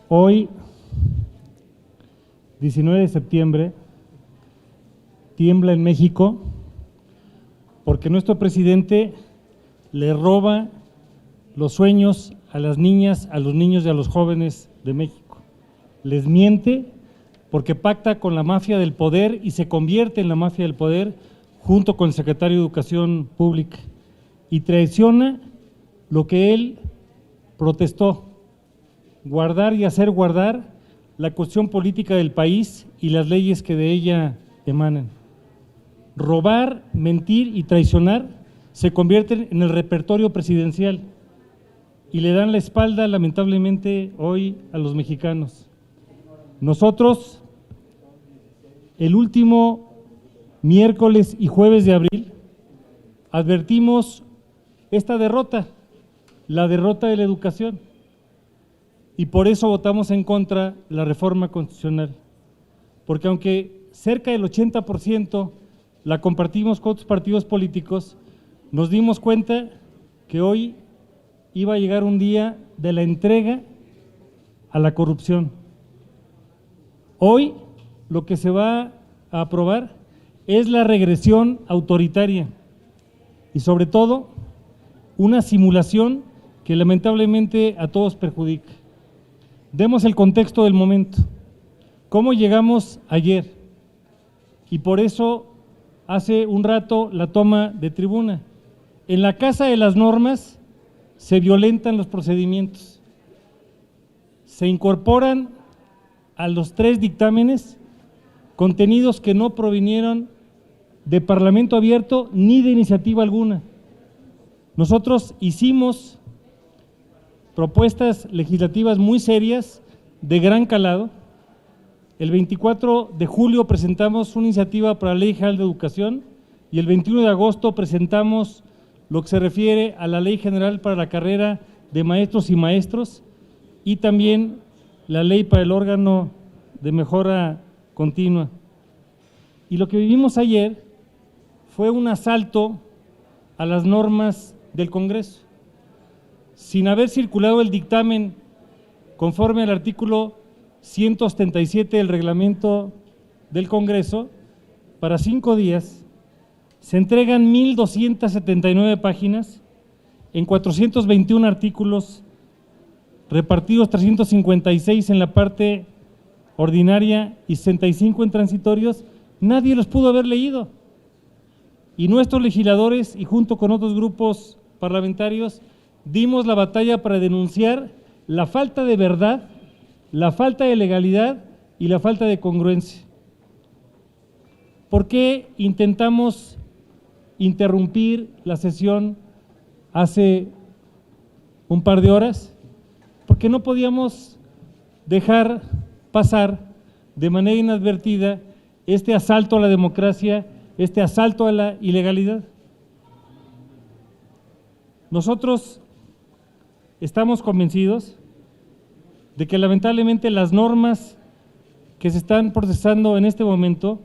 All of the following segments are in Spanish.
Hoy, 19 de septiembre, tiembla en México porque nuestro presidente le roba los sueños a las niñas, a los niños y a los jóvenes de México. Les miente porque pacta con la mafia del poder y se convierte en la mafia del poder junto con el secretario de Educación Pública y traiciona lo que él protestó: guardar y hacer guardar la cuestión política del país y las leyes que de ella emanan. Robar, mentir y traicionar se convierten en el repertorio presidencial y le dan la espalda, lamentablemente, hoy a los mexicanos. Nosotros, el último miércoles y jueves de abril, advertimos esta derrota, la derrota de la educación, y por eso votamos en contra de la reforma constitucional, porque aunque cerca del 80% la compartimos con otros partidos políticos, nos dimos cuenta que hoy iba a llegar un día de la entrega a la corrupción. Hoy lo que se va a aprobar es la regresión autoritaria y sobre todo una simulación que lamentablemente a todos perjudica. Demos el contexto del momento. ¿Cómo llegamos ayer? Y por eso hace un rato la toma de tribuna. En la Casa de las Normas se violentan los procedimientos. Se incorporan a los 3 dictámenes contenidos que no provinieron de Parlamento abierto ni de iniciativa alguna. Nosotros hicimos propuestas legislativas muy serias, de gran calado. El 24 de julio presentamos una iniciativa para la Ley General de Educación y el 21 de agosto presentamos lo que se refiere a la Ley General para la carrera de maestros y maestros y también la Ley para el órgano de mejora continua. Y lo que vivimos ayer fue un asalto a las normas del Congreso. Sin haber circulado el dictamen conforme al artículo 177 del reglamento del Congreso, para 5 días se entregan 1,279 páginas en 421 artículos, repartidos 356 en la parte ordinaria y 65 en transitorios. Nadie los pudo haber leído. Y nuestros legisladores, y junto con otros grupos parlamentarios, dimos la batalla para denunciar la falta de verdad, la falta de legalidad y la falta de congruencia. ¿Por qué intentamos interrumpir la sesión hace un par de horas? Porque no podíamos dejar pasar de manera inadvertida este asalto a la democracia, este asalto a la ilegalidad. Nosotros estamos convencidos de que lamentablemente las normas que se están procesando en este momento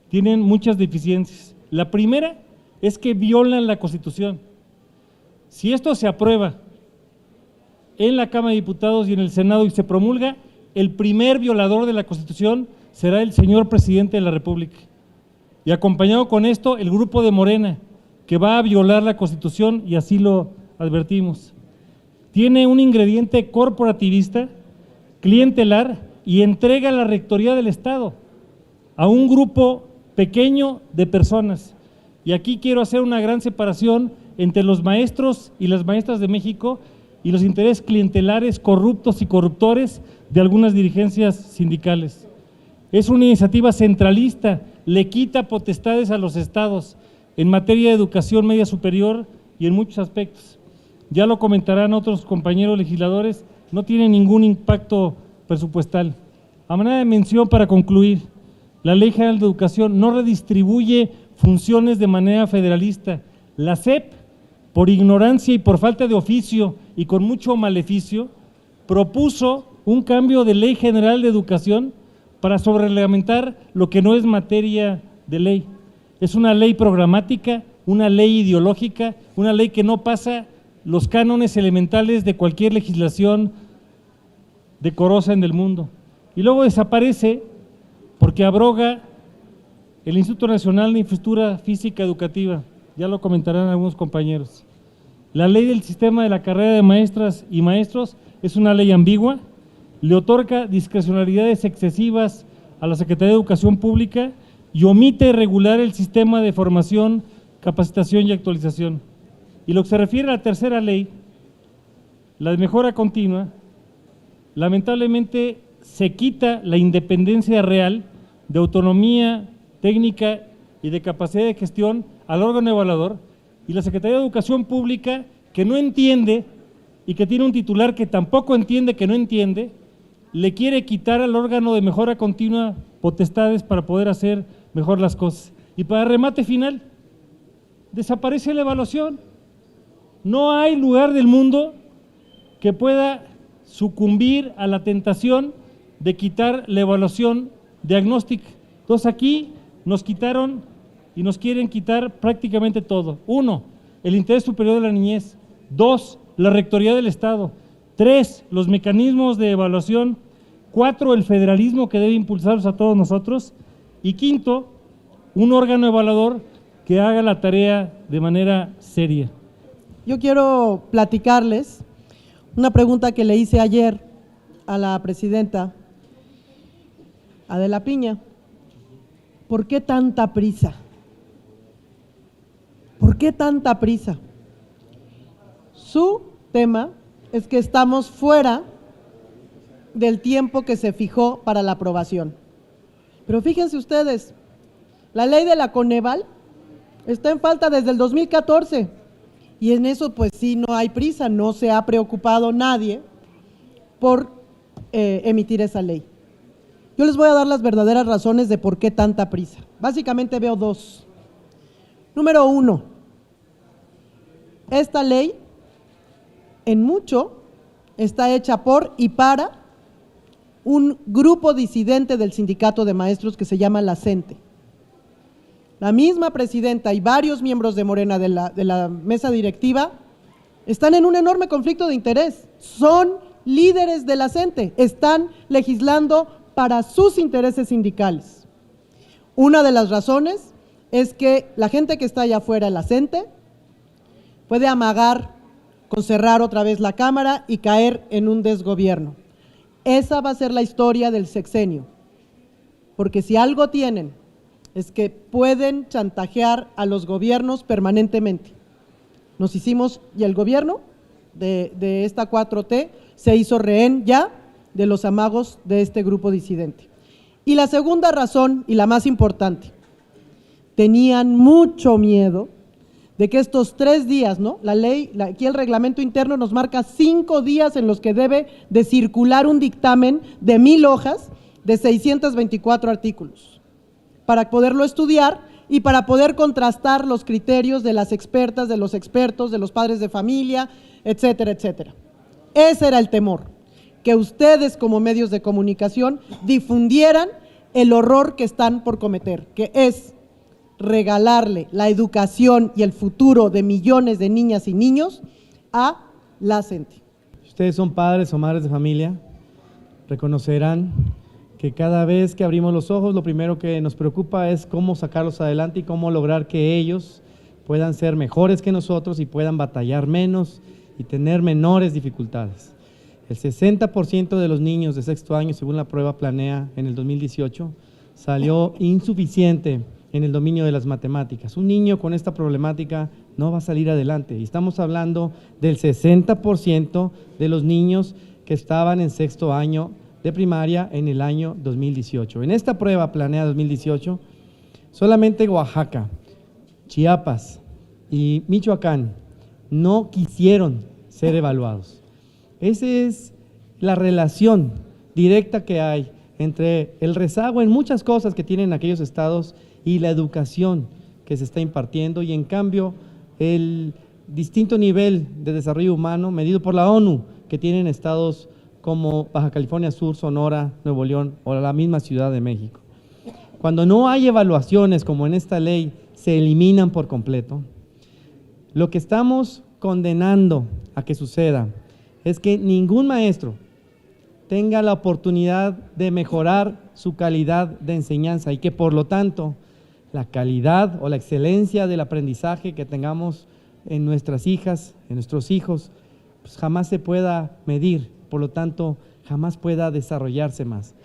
tienen muchas deficiencias. La primera es que violan la Constitución. Si esto se aprueba en la Cámara de Diputados y en el Senado y se promulga, el primer violador de la Constitución será el señor presidente de la República. Y acompañado con esto, el grupo de Morena, que va a violar la Constitución, y así lo advertimos. Tiene un ingrediente corporativista, clientelar, y entrega la rectoría del Estado a un grupo pequeño de personas. Y aquí quiero hacer una gran separación entre los maestros y las maestras de México y los intereses clientelares, corruptos y corruptores de algunas dirigencias sindicales. Es una iniciativa centralista, le quita potestades a los estados en materia de educación media superior y en muchos aspectos. Ya lo comentarán otros compañeros legisladores, no tiene ningún impacto presupuestal. A manera de mención, para concluir, la Ley General de Educación no redistribuye funciones de manera federalista. La SEP, por ignorancia y por falta de oficio y con mucho maleficio, propuso un cambio de Ley General de Educación para sobrereglamentar lo que no es materia de ley. Es una ley programática, una ley ideológica, una ley que no pasa los cánones elementales de cualquier legislación decorosa en el mundo. Y luego desaparece porque abroga el Instituto Nacional de Infraestructura Física Educativa, ya lo comentarán algunos compañeros. La ley del sistema de la carrera de maestras y maestros es una ley ambigua, le otorga discrecionalidades excesivas a la Secretaría de Educación Pública y omite regular el sistema de formación, capacitación y actualización. Y lo que se refiere a la tercera ley, la de mejora continua, lamentablemente se quita la independencia real de autonomía técnica y de capacidad de gestión al órgano evaluador, y la Secretaría de Educación Pública, que no entiende y que tiene un titular que tampoco entiende que no entiende, le quiere quitar al órgano de mejora continua potestades para poder hacer mejor las cosas. Y para remate final, desaparece la evaluación. No hay lugar del mundo que pueda sucumbir a la tentación de quitar la evaluación diagnóstica. Entonces aquí nos quitaron y nos quieren quitar prácticamente todo. 1, el interés superior de la niñez. 2, la rectoría del Estado. 3, los mecanismos de evaluación. 4, el federalismo que debe impulsarlos a todos nosotros. Y 5, un órgano evaluador que haga la tarea de manera seria. Yo quiero platicarles una pregunta que le hice ayer a la presidenta Adela Piña. ¿Por qué tanta prisa? ¿Por qué tanta prisa? Su tema es que estamos fuera del tiempo que se fijó para la aprobación. Pero fíjense ustedes, la ley de la Coneval está en falta desde el 2014 y en eso pues sí no hay prisa, no se ha preocupado nadie por emitir esa ley. Yo les voy a dar las verdaderas razones de por qué tanta prisa. Básicamente veo 2. Número 1, esta ley en mucho está hecha por y para un grupo disidente del sindicato de maestros que se llama la CENTE. La misma presidenta y varios miembros de Morena de la mesa directiva están en un enorme conflicto de interés. Son líderes de la CENTE, están legislando para sus intereses sindicales. Una de las razones es que la gente que está allá afuera en la CENTE puede amagar con cerrar otra vez la Cámara y caer en un desgobierno. Esa va a ser la historia del sexenio, porque si algo tienen es que pueden chantajear a los gobiernos permanentemente. Nos hicimos, y el gobierno de esta 4T se hizo rehén ya de los amagos de este grupo disidente. Y la segunda razón, y la más importante, tenían mucho miedo de que estos 3 días, ¿no? La ley, aquí el reglamento interno nos marca 5 días en los que debe de circular un dictamen de 1000 hojas de 624 artículos para poderlo estudiar y para poder contrastar los criterios de las expertas, de los expertos, de los padres de familia, etcétera, etcétera. Ese era el temor, que ustedes como medios de comunicación difundieran el horror que están por cometer, que es regalarle la educación y el futuro de millones de niñas y niños a la CENTE. Ustedes son padres o madres de familia, reconocerán que cada vez que abrimos los ojos, lo primero que nos preocupa es cómo sacarlos adelante y cómo lograr que ellos puedan ser mejores que nosotros y puedan batallar menos y tener menores dificultades. El 60% de los niños de sexto año, según la prueba Planea en el 2018, salió insuficiente en el dominio de las matemáticas. Un niño con esta problemática no va a salir adelante. Y estamos hablando del 60% de los niños que estaban en sexto año de primaria en el año 2018. En esta prueba Planea 2018, solamente Oaxaca, Chiapas y Michoacán no quisieron ser evaluados. Esa es la relación directa que hay entre el rezago en muchas cosas que tienen aquellos estados y la educación que se está impartiendo, y en cambio el distinto nivel de desarrollo humano medido por la ONU que tienen estados como Baja California Sur, Sonora, Nuevo León o la misma Ciudad de México. Cuando no hay evaluaciones como en esta ley, se eliminan por completo. Lo que estamos condenando a que suceda es que ningún maestro tenga la oportunidad de mejorar su calidad de enseñanza y que por lo tanto la calidad o la excelencia del aprendizaje que tengamos en nuestras hijas, en nuestros hijos, pues jamás se pueda medir, por lo tanto jamás pueda desarrollarse más.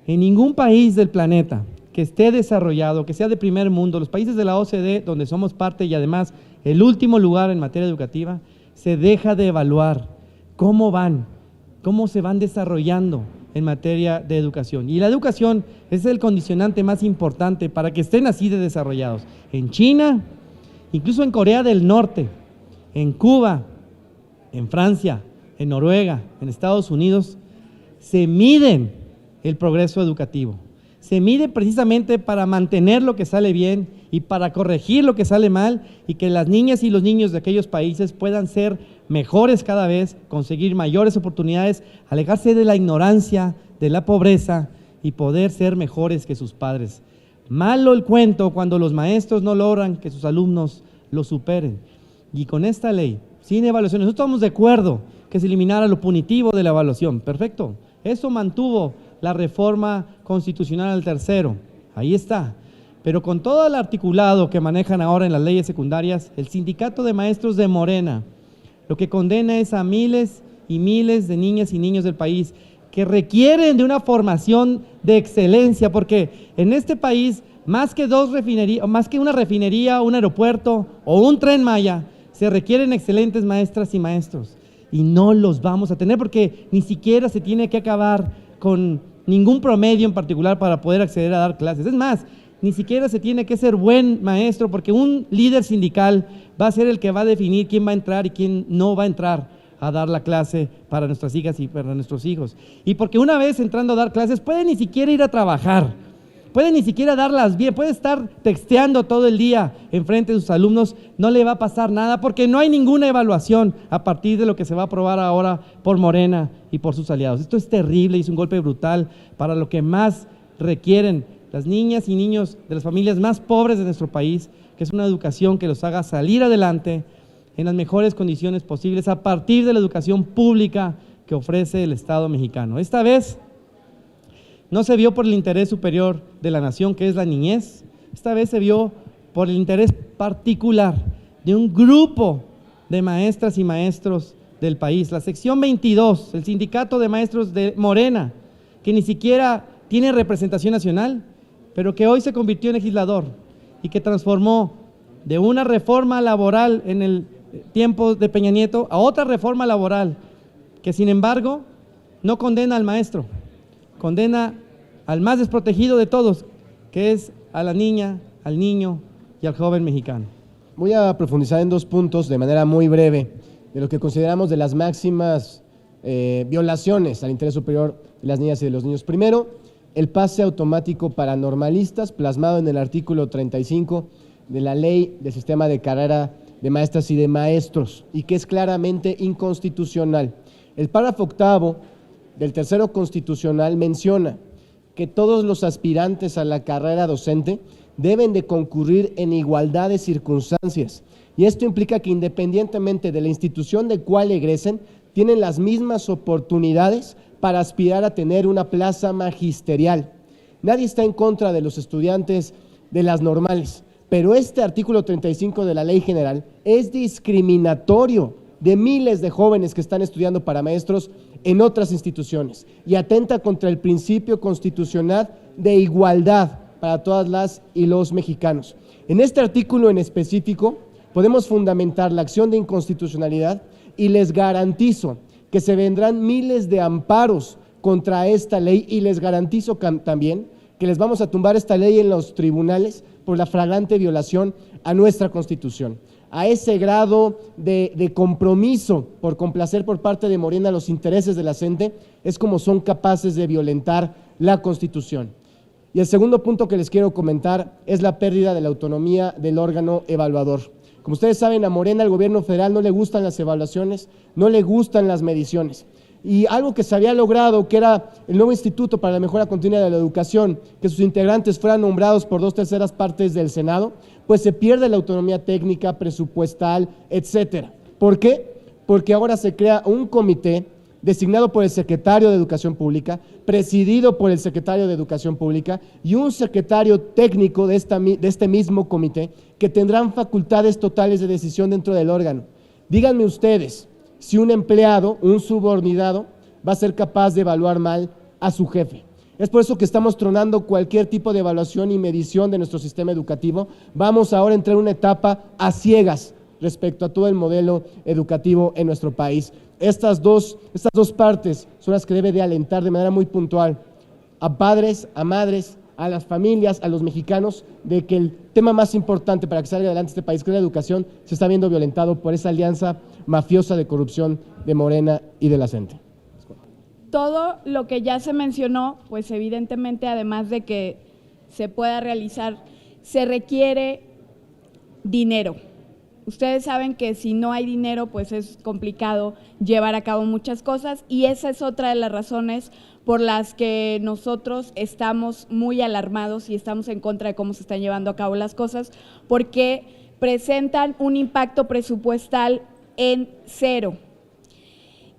En ningún país del planeta que esté desarrollado, que sea de primer mundo, los países de la OCDE, donde somos parte y además el último lugar en materia educativa, se deja de evaluar cómo van, cómo se van desarrollando en materia de educación. Y la educación es el condicionante más importante para que estén así de desarrollados. En China, incluso en Corea del Norte, en Cuba, en Francia, en Noruega, en Estados Unidos, se miden el progreso educativo. Se mide precisamente para mantener lo que sale bien y para corregir lo que sale mal y que las niñas y los niños de aquellos países puedan ser mejores cada vez, conseguir mayores oportunidades, alejarse de la ignorancia, de la pobreza y poder ser mejores que sus padres. Malo el cuento cuando los maestros no logran que sus alumnos lo superen. Y con esta ley, sin evaluaciones, nosotros estamos de acuerdo que se eliminara lo punitivo de la evaluación. Perfecto. Eso mantuvo la reforma constitucional al tercero. Ahí está. Pero con todo el articulado que manejan ahora en las leyes secundarias, el sindicato de maestros de Morena lo que condena es a miles y miles de niñas y niños del país que requieren de una formación de excelencia, porque en este país, más que una refinería, un aeropuerto o un Tren Maya, se requieren excelentes maestras y maestros. Y no los vamos a tener porque ni siquiera se tiene que acabar con ningún promedio en particular para poder acceder a dar clases. Es más, ni siquiera se tiene que ser buen maestro porque un líder sindical va a ser el que va a definir quién va a entrar y quién no va a entrar a dar la clase para nuestras hijas y para nuestros hijos. Y porque una vez entrando a dar clases puede ni siquiera ir a trabajar, puede ni siquiera darlas bien, puede estar texteando todo el día enfrente de sus alumnos, no le va a pasar nada porque no hay ninguna evaluación a partir de lo que se va a aprobar ahora por Morena y por sus aliados. Esto es terrible y es un golpe brutal para lo que más requieren las niñas y niños de las familias más pobres de nuestro país, que es una educación que los haga salir adelante en las mejores condiciones posibles a partir de la educación pública que ofrece el Estado mexicano. Esta vez no se vio por el interés superior de la nación, que es la niñez, esta vez se vio por el interés particular de un grupo de maestras y maestros del país. La sección 22, el sindicato de maestros de Morena, que ni siquiera tiene representación nacional, pero que hoy se convirtió en legislador y que transformó de una reforma laboral en el tiempo de Peña Nieto a otra reforma laboral, que sin embargo no condena al maestro, condena al más desprotegido de todos, que es a la niña, al niño y al joven mexicano. Voy a profundizar en 2 puntos de manera muy breve de lo que consideramos de las máximas violaciones al interés superior de las niñas y de los niños. Primero, el pase automático para normalistas, plasmado en el artículo 35 de la Ley del Sistema de Carrera de Maestras y de Maestros, y que es claramente inconstitucional. El párrafo 8º del tercero constitucional menciona que todos los aspirantes a la carrera docente deben de concurrir en igualdad de circunstancias, y esto implica que independientemente de la institución de cual egresen, tienen las mismas oportunidades para aspirar a tener una plaza magisterial. Nadie está en contra de los estudiantes de las normales, pero este artículo 35 de la Ley General es discriminatorio de miles de jóvenes que están estudiando para maestros en otras instituciones y atenta contra el principio constitucional de igualdad para todas las y los mexicanos. En este artículo en específico podemos fundamentar la acción de inconstitucionalidad y les garantizo que se vendrán miles de amparos contra esta ley y les garantizo también que les vamos a tumbar esta ley en los tribunales por la flagrante violación a nuestra Constitución. A ese grado de compromiso por complacer por parte de Morena los intereses de la gente es como son capaces de violentar la Constitución. Y el segundo punto que les quiero comentar es la pérdida de la autonomía del órgano evaluador. Como ustedes saben, a Morena, al gobierno federal, no le gustan las evaluaciones, no le gustan las mediciones. Y algo que se había logrado, que era el nuevo Instituto para la Mejora Continua de la Educación, que sus integrantes fueran nombrados por 2/3 partes del Senado, pues se pierde la autonomía técnica, presupuestal, etcétera. ¿Por qué? Porque ahora se crea un comité designado por el secretario de Educación Pública, presidido por el secretario de Educación Pública y un secretario técnico de este mismo comité que tendrán facultades totales de decisión dentro del órgano. Díganme ustedes si un empleado, un subordinado, va a ser capaz de evaluar mal a su jefe. Es por eso que estamos tronando cualquier tipo de evaluación y medición de nuestro sistema educativo. Vamos ahora a entrar en una etapa a ciegas respecto a todo el modelo educativo en nuestro país. Estas dos partes son las que debe de alentar de manera muy puntual a padres, a madres, a las familias, a los mexicanos, de que el tema más importante para que salga adelante este país, que es la educación, se está viendo violentado por esa alianza mafiosa de corrupción de Morena y de la CENTE. Todo lo que ya se mencionó, pues evidentemente, además de que se pueda realizar, se requiere dinero. Ustedes saben que si no hay dinero, pues es complicado llevar a cabo muchas cosas, y esa es otra de las razones por las que nosotros estamos muy alarmados y estamos en contra de cómo se están llevando a cabo las cosas, porque presentan un impacto presupuestal en cero.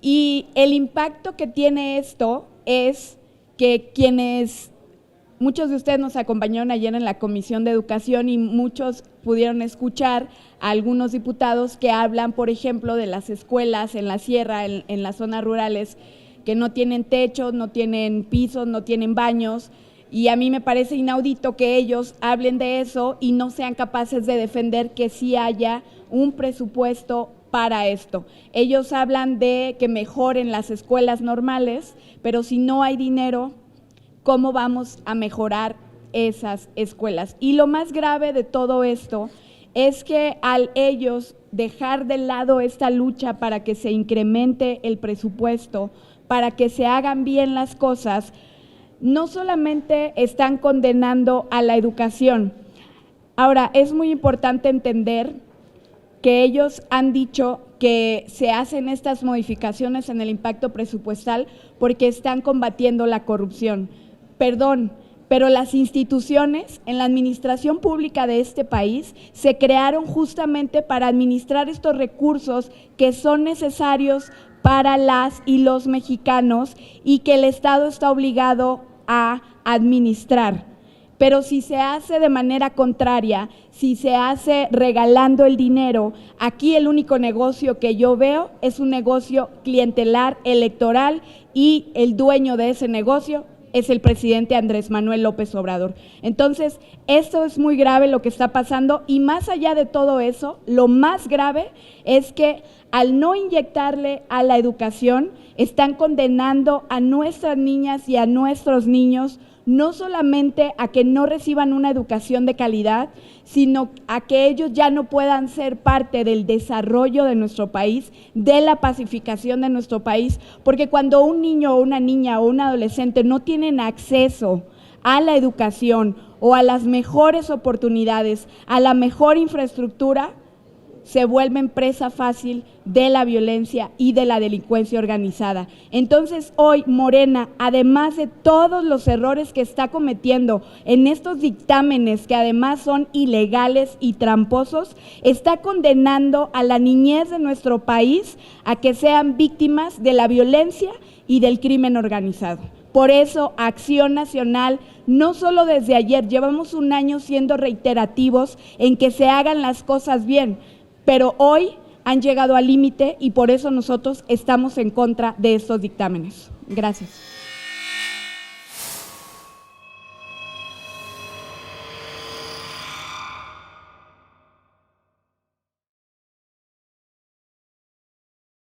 Y el impacto que tiene esto es que muchos de ustedes nos acompañaron ayer en la Comisión de Educación y muchos pudieron escuchar a algunos diputados que hablan, por ejemplo, de las escuelas en la sierra, en las zonas rurales, que no tienen techos, no tienen pisos, no tienen baños, y a mí me parece inaudito que ellos hablen de eso y no sean capaces de defender que sí haya un presupuesto para esto. Ellos hablan de que mejoren las escuelas normales, pero si no hay dinero, ¿cómo vamos a mejorar esas escuelas? Y lo más grave de todo esto es que al ellos dejar de lado esta lucha para que se incremente el presupuesto, para que se hagan bien las cosas, no solamente están condenando a la educación. Ahora, es muy importante entender que ellos han dicho que se hacen estas modificaciones en el impacto presupuestal porque están combatiendo la corrupción. Perdón, pero las instituciones en la administración pública de este país se crearon justamente para administrar estos recursos que son necesarios para las y los mexicanos y que el Estado está obligado a administrar. Pero si se hace de manera contraria, si se hace regalando el dinero, aquí el único negocio que yo veo es un negocio clientelar, electoral, y el dueño de ese negocio es el presidente Andrés Manuel López Obrador. Entonces, esto es muy grave lo que está pasando, y más allá de todo eso, lo más grave es que al no inyectarle a la educación, están condenando a nuestras niñas y a nuestros niños no solamente a que no reciban una educación de calidad, sino a que ellos ya no puedan ser parte del desarrollo de nuestro país, de la pacificación de nuestro país, porque cuando un niño o una niña o un adolescente no tienen acceso a la educación o a las mejores oportunidades, a la mejor infraestructura, se vuelven presa fácil de la violencia y de la delincuencia organizada. Entonces hoy Morena, además de todos los errores que está cometiendo en estos dictámenes, que además son ilegales y tramposos, está condenando a la niñez de nuestro país a que sean víctimas de la violencia y del crimen organizado. Por eso, Acción Nacional, no solo desde ayer, llevamos un año siendo reiterativos en que se hagan las cosas bien, pero hoy han llegado al límite y por eso nosotros estamos en contra de estos dictámenes. Gracias.